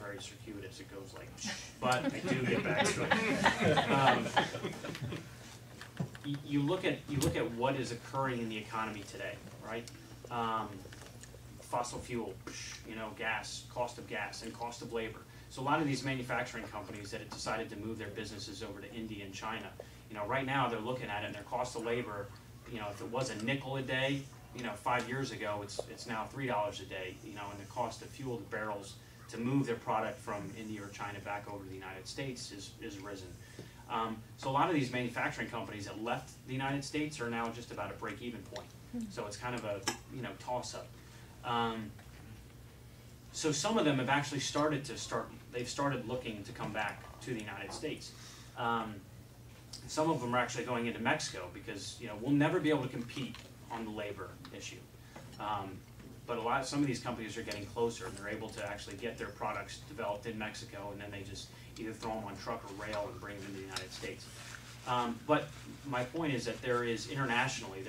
very circuitous. It goes like, but I do get back to it. You look at what is occurring in the economy today, right? Fossil fuel, you know, gas, cost of gas, and cost of labor. So a lot of these manufacturing companies that have decided to move their businesses over to India and China, you know, right now they're looking at it and their cost of labor, you know, if it was a nickel a day, you know, 5 years ago, it's now $3 a day, you know, and the cost of fuel to barrels to move their product from India or China back over to the United States is risen. So a lot of these manufacturing companies that left the United States are now just about a break-even point. So it's kind of a, you know, toss-up. So some of them have actually they've started looking to come back to the United States. Some of them are actually going into Mexico because, you know, we'll never be able to compete on the labor issue. But some of these companies are getting closer and they're able to actually get their products developed in Mexico, and then they just either throw them on truck or rail and bring them to the United States. But my point is that there is internationally,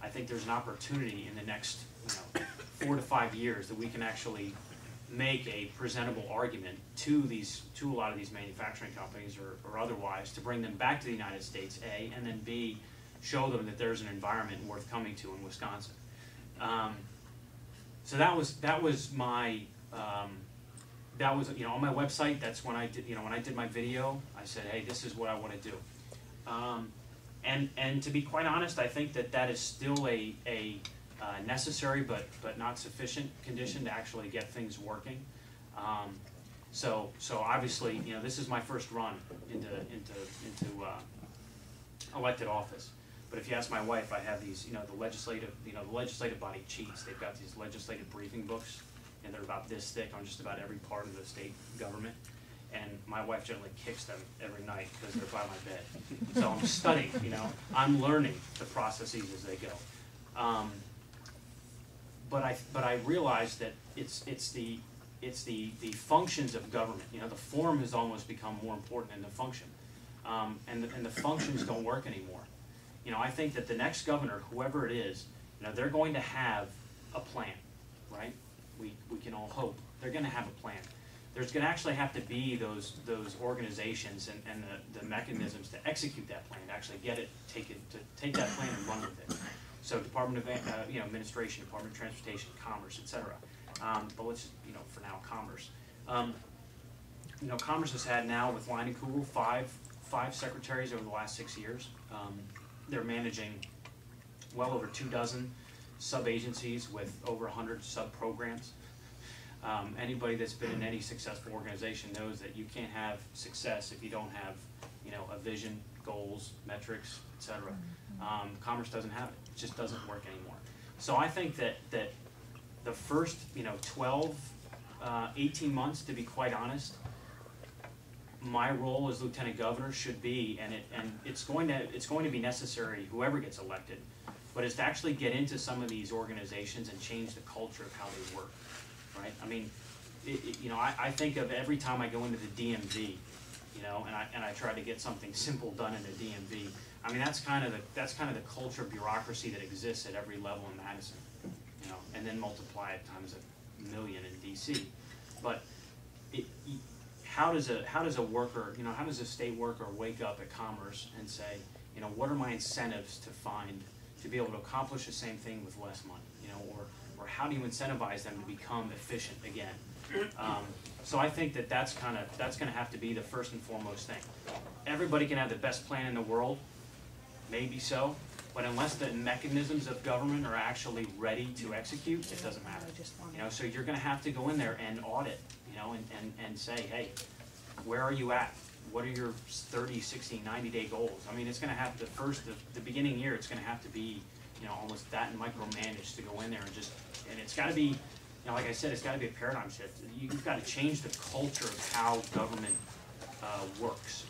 I think there's an opportunity in the next, you know, 4 to 5 years that we can actually make a presentable argument to a lot of these manufacturing companies or otherwise to bring them back to the United States, A, and then B, show them that there's an environment worth coming to in Wisconsin. So that was my you know, on my website. That's when I did, you know, when I did my video, I said, hey, this is what I want to do. And to be quite honest, I think that is still a necessary but not sufficient condition to actually get things working. So obviously, you know, this is my first run into elected office. But if you ask my wife, I have these, you know, the legislative body cheats. They've got these legislative briefing books, and they're about this thick on just about every part of the state government. And my wife generally kicks them every night because they're by my bed. So I'm studying, you know, I'm learning the processes as they go. But I realized that it's the functions of government. You know, the form has almost become more important than the function, and the functions don't work anymore. You know, I think that the next governor, whoever it is, you know, they're going to have a plan, right? We can all hope they're going to have a plan. There's going to actually have to be those organizations and the mechanisms to execute that plan, to actually take that plan and run with it. So Department of Administration, Department of Transportation, Commerce, etc. But let's, you know, for now, Commerce. You know, Commerce has had now with Leinenkugel five secretaries over the last 6 years. They're managing well over 24 sub-agencies with over 100 sub-programs. Anybody that's been in any successful organization knows that you can't have success if you don't have, you know, a vision, goals, metrics, etc. Commerce doesn't have it. It just doesn't work anymore. So I think that the first, you know, 12, 18 months, to be quite honest, my role as lieutenant governor should be, and it's going to be necessary, whoever gets elected, but is to actually get into some of these organizations and change the culture of how they work, right? I mean, you know, I think of every time I go into the DMV, you know, and I try to get something simple done in the DMV. I mean, that's kind of the culture of bureaucracy that exists at every level in Madison, you know, and then multiply it times 1,000,000 in DC. But how does a worker, you know, how does a state worker wake up at Commerce and say, you know, what are my incentives to be able to accomplish the same thing with less money, you know, or how do you incentivize them to become efficient again? So I think that's going to have to be the first and foremost thing. Everybody can have the best plan in the world, maybe so, but unless the mechanisms of government are actually ready to execute, it doesn't matter. You know, so you're going to have to go in there and audit, you know, and say, hey, where are you at? What are your 30, 60, 90-day goals? I mean, it's going to have to the beginning year, it's going to have to be, you know, almost that and micromanaged to go in there and it's got to be, you know, like I said, it's got to be a paradigm shift. You've got to change the culture of how government works.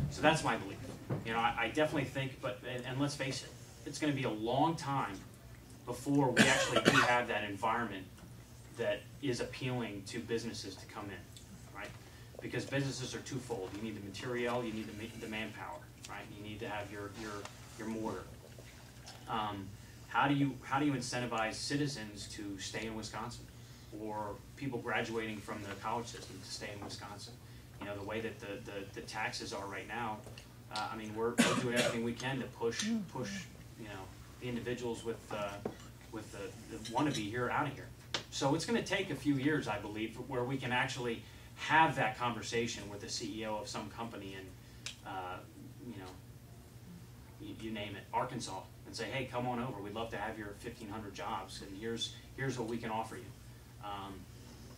So that's my belief. You know, I definitely think, and let's face it, it's going to be a long time before we actually do have that environment that is appealing to businesses to come in, right? Because businesses are twofold. You need the material, you need the manpower, right? You need to have your mortar. How do you incentivize citizens to stay in Wisconsin, or people graduating from the college system to stay in Wisconsin. You know, the way that the taxes are right now, I mean, we're doing everything we can to push, you know, the individuals with the want to be here out of here. So it's going to take a few years, I believe, where we can actually have that conversation with the CEO of some company in, you know, you name it, Arkansas, and say, hey, come on over. We'd love to have your 1,500 jobs, and here's what we can offer you.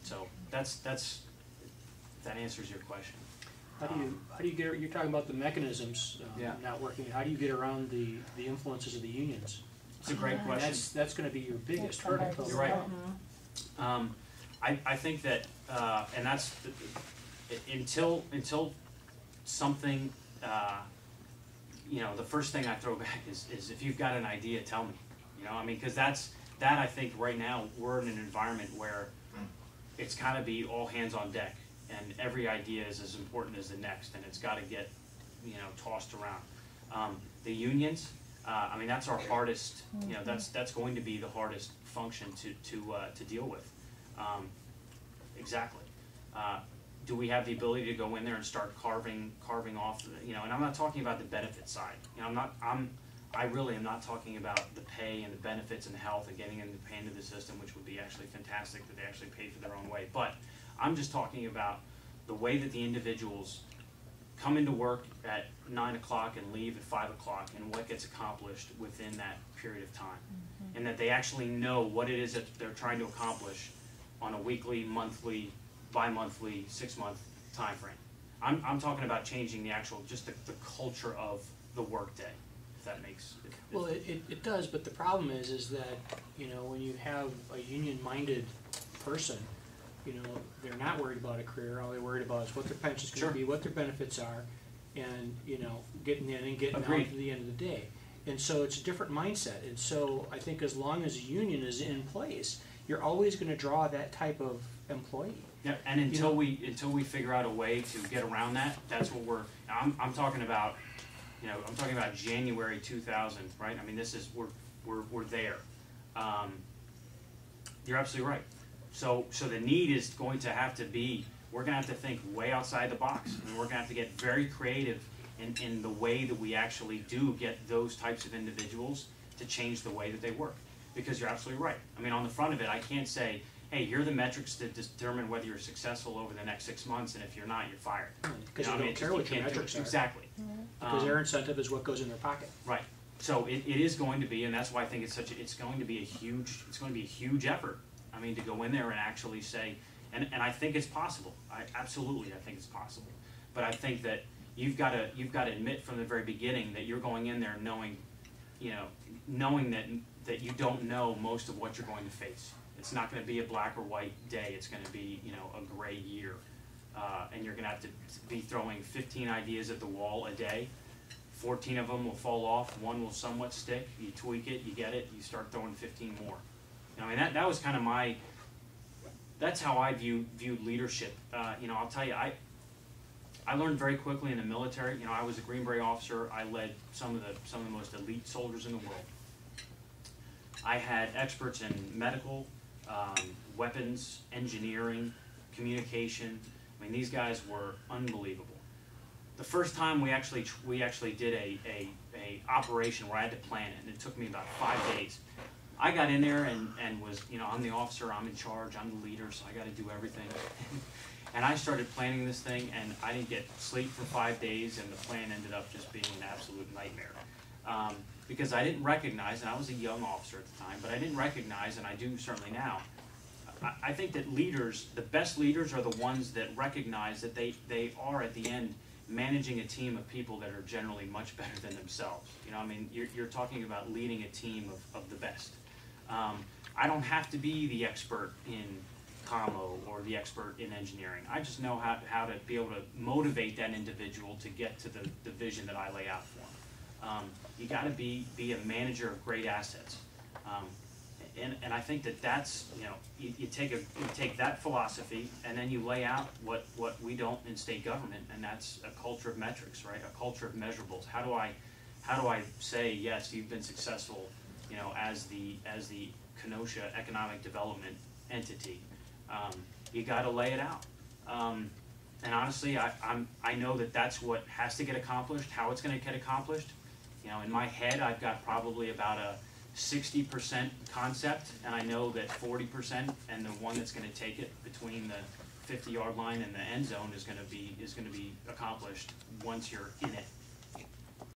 So that answers your question. How do you get? You're talking about the mechanisms not working. How do you get around the influences of the unions? It's a great question. That's going to be your biggest hurdle. You're right. I think that, and that's until something, you know, the first thing I throw back is if you've got an idea, tell me. You know, I mean, because that I think right now we're in an environment where it's got to be all hands on deck, and every idea is as important as the next, and it's got to get, you know, tossed around. The unions, I mean, that's our hardest. You know, that's going to be the hardest function to deal with. Exactly. Do we have the ability to go in there and start carving off? You know, and I'm not talking about the benefit side. You know, I really am not talking about the pay and the benefits and the health and getting them to pay into the system, which would be actually fantastic that they actually pay for their own way. But I'm just talking about the way that the individuals come into work at 9 o'clock and leave at 5 o'clock, and what gets accomplished within that period of time. And that they actually know what it is that they're trying to accomplish on a weekly, monthly, bi-monthly, 6-month time frame. I'm talking about changing the actual, just the culture of the workday, if that makes it. Well, it does, but the problem is that, you know, when you have a union-minded person, you know, they're not worried about a career. All they're worried about is what their pension's going to be, what their benefits are, and, you know, getting in and getting out at the end of the day. And so it's a different mindset. And so I think as long as a union is in place, you're always going to draw that type of employee. Yeah, and until we figure out a way to get around that, that's what I'm talking about. You know, I'm talking about January 2000, right? I mean, this is we're there. You're absolutely right. So the need is going to have to be, we're going to have to think way outside the box, and we're going to have to get very creative in the way that we actually do get those types of individuals to change the way that they work. Because you're absolutely right. I mean, on the front of it, I can't say, hey, here are the metrics that determine whether you're successful over the next 6 months, and if you're not, you're fired. Because you don't care what your metrics are. Exactly. Because their incentive is what goes in their pocket. Right. So it is going to be, and that's why I think it's going to be a huge effort. I mean, to go in there and actually say, and I think it's possible. I think it's possible. But I think that you've got to admit from the very beginning that you're going in there knowing that you don't know most of what you're going to face. It's not going to be a black or white day. It's going to be, you know, a gray year, and you're going to have to be throwing 15 ideas at the wall a day. 14 of them will fall off. One will somewhat stick. You tweak it, you get it. You start throwing 15 more. I mean, that was kind of that's how I viewed leadership. You know, I'll tell you, I learned very quickly in the military. You know, I was a Green Beret officer. I led some of the most elite soldiers in the world. I had experts in medical, weapons, engineering, communication. I mean, these guys were unbelievable. The first time we actually did a operation where I had to plan it, and it took me about 5 days. I got in there and was, you know, I'm the officer, I'm in charge, I'm the leader, so I got to do everything. And I started planning this thing, and I didn't get sleep for 5 days, and the plan ended up just being an absolute nightmare. Because I didn't recognize, and I was a young officer at the time, but I didn't recognize, and I do certainly now, I think that leaders, the best leaders are the ones that recognize that they are at the end managing a team of people that are generally much better than themselves. You know, I mean, you're talking about leading a team of the best. I don't have to be the expert in commo or the expert in engineering. I just know how to be able to motivate that individual to get to the vision that I lay out for them. You got to be a manager of great assets. And I think that's, you know, you take that philosophy, and then you lay out what we don't in state government, and that's a culture of metrics, right? A culture of measurables. How do I say, yes, you've been successful, you know, as the Kenosha economic development entity? you gotta lay it out. And honestly, I know that that's what has to get accomplished, how it's gonna get accomplished. You know, in my head, I've got probably about a 60% concept, and I know that 40% and the one that's gonna take it between the 50-yard line and the end zone is gonna be accomplished once you're in it.